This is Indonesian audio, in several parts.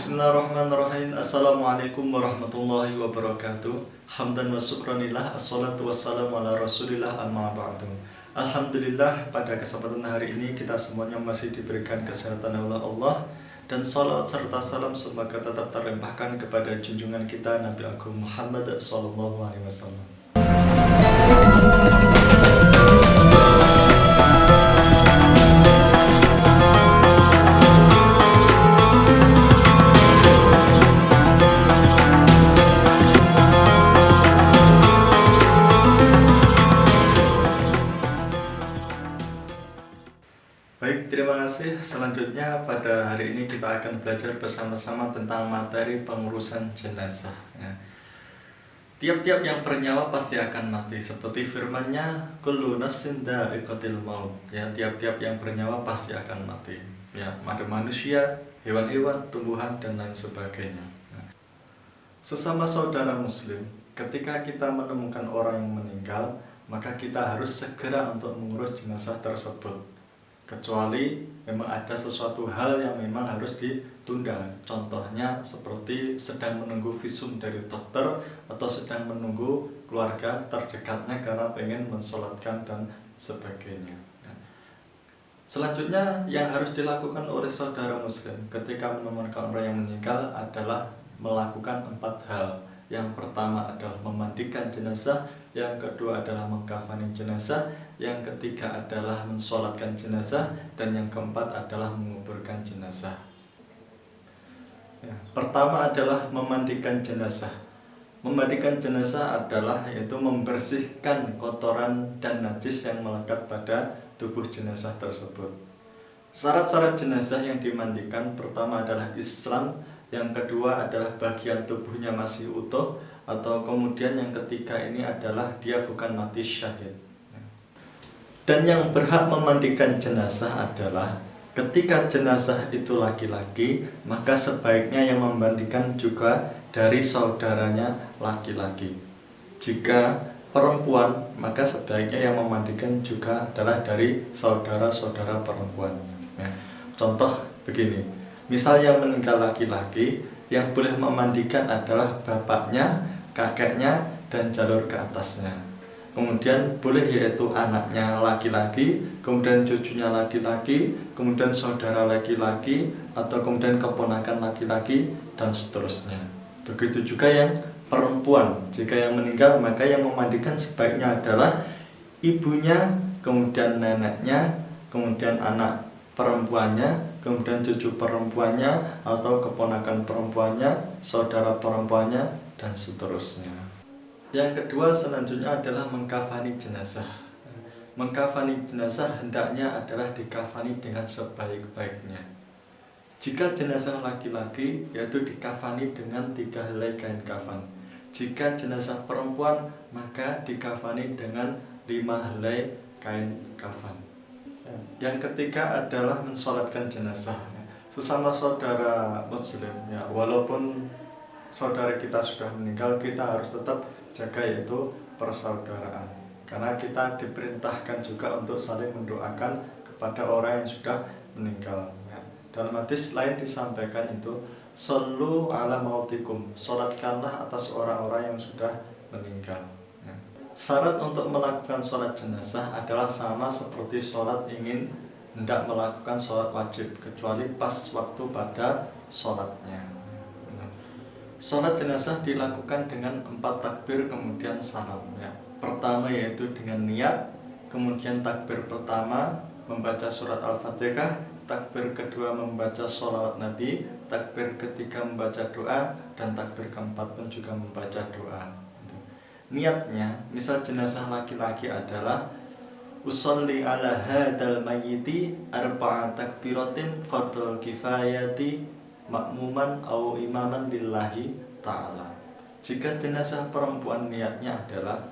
Bismillahirrahmanirrahim. Assalamualaikum warahmatullahi wabarakatuh. Hamdan wa syukranillah. Assalatu wassalamu ala rasulillah amma ba'du. Alhamdulillah, pada kesempatan hari ini kita semuanya masih diberikan kesehatan oleh Allah. Dan salat serta salam semoga tetap terlimpahkan kepada junjungan kita Nabi Agung Muhammad sallallahu alaihi wasallam. Baik, terima kasih. Selanjutnya pada hari ini kita akan belajar bersama-sama tentang materi pengurusan jenazah. Tiap-tiap yang bernyawa pasti akan mati. Seperti firman-Nya, kullu nafsin dha'iqatul maut. Tiap-tiap yang bernyawa pasti akan mati. Ada manusia, hewan-hewan, tumbuhan dan lain sebagainya. Sesama saudara muslim, ketika kita menemukan orang yang meninggal, maka kita harus segera untuk mengurus jenazah tersebut. Kecuali memang ada sesuatu hal yang memang harus ditunda. Contohnya seperti sedang menunggu visum dari dokter atau sedang menunggu keluarga terdekatnya karena pengen mensolatkan dan sebagainya. Selanjutnya yang harus dilakukan oleh saudara muslim ketika menemukan orang yang meninggal adalah melakukan 4 hal. Yang pertama adalah memandikan jenazah, yang kedua adalah mengkafani jenazah, yang ketiga adalah mensolatkan jenazah, dan yang keempat adalah menguburkan jenazah. Pertama adalah memandikan jenazah. Memandikan jenazah adalah yaitu membersihkan kotoran dan najis yang melekat pada tubuh jenazah tersebut. Syarat-syarat jenazah yang dimandikan pertama adalah Islam, yang kedua adalah bagian tubuhnya masih utuh, atau kemudian yang ketiga ini adalah dia bukan mati syahid. Dan yang berhak memandikan jenazah adalah ketika jenazah itu laki-laki, maka sebaiknya yang memandikan juga dari saudaranya laki-laki. Jika perempuan, maka sebaiknya yang memandikan juga adalah dari saudara-saudara perempuannya. Contoh begini, misal yang meninggal laki-laki, yang boleh memandikan adalah bapaknya, kakeknya, dan jalur ke atasnya. Kemudian boleh yaitu anaknya laki-laki, kemudian cucunya laki-laki, kemudian saudara laki-laki, atau kemudian keponakan laki-laki, dan seterusnya. Begitu juga yang perempuan, jika yang meninggal maka yang memandikan sebaiknya adalah ibunya, kemudian neneknya, kemudian anak perempuannya, kemudian cucu perempuannya, atau keponakan perempuannya, saudara perempuannya, dan seterusnya. Yang kedua selanjutnya adalah mengkafani jenazah. Mengkafani jenazah hendaknya adalah dikafani dengan sebaik-baiknya. Jika jenazah laki-laki, yaitu dikafani dengan 3 helai kain kafan. Jika jenazah perempuan, maka dikafani dengan 5 helai kain kafan. Yang ketiga adalah mensolatkan jenazah. Sesama saudara muslim, walaupun saudara kita sudah meninggal, kita harus tetap jaga yaitu persaudaraan. Karena kita diperintahkan juga untuk saling mendoakan kepada orang yang sudah meninggal. Dalam hadis lain disampaikan itu, shollu ala mautikum, sholatkanlah atas orang-orang yang sudah meninggal. Syarat untuk melakukan sholat jenazah adalah sama seperti sholat ingin hendak melakukan sholat wajib, kecuali pas waktu pada sholatnya. Sholat jenazah dilakukan dengan 4 takbir kemudian salam. Pertama yaitu dengan niat, kemudian takbir pertama membaca surat Al-Fatihah, takbir kedua membaca sholawat Nabi, takbir ketiga membaca doa, dan takbir keempat pun juga membaca doa. Niatnya, misal jenazah laki-laki adalah usolli ala hadal mayyiti arba'a takbiratin fardul kifayati makmuman au imaman lillahi ta'ala. Jika jenazah perempuan niatnya adalah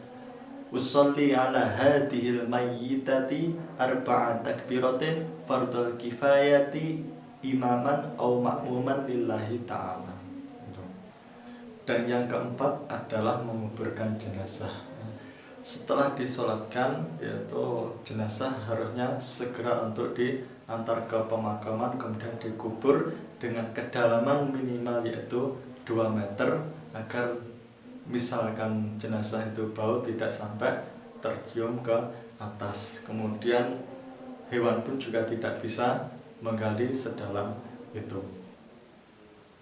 usolli ala hadhil mayyitati arba'a takbiratin fardul kifayati imaman au makmuman lillahi ta'ala. Dan yang keempat adalah menguburkan jenazah. Setelah disolatkan, yaitu jenazah harusnya segera untuk antar ke pemakaman kemudian dikubur dengan kedalaman minimal yaitu 2 meter agar misalkan jenazah itu bau tidak sampai tercium ke atas. Kemudian hewan pun juga tidak bisa menggali sedalam itu.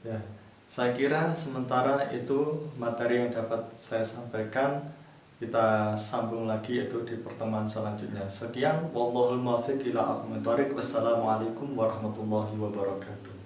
Ya, saya kira sementara itu materi yang dapat saya sampaikan. Kita sambung lagi yaitu di pertemuan selanjutnya. Sekian, wallahul muwaffiq ila aqwamit thoriq. Wassalamualaikum warahmatullahi wabarakatuh.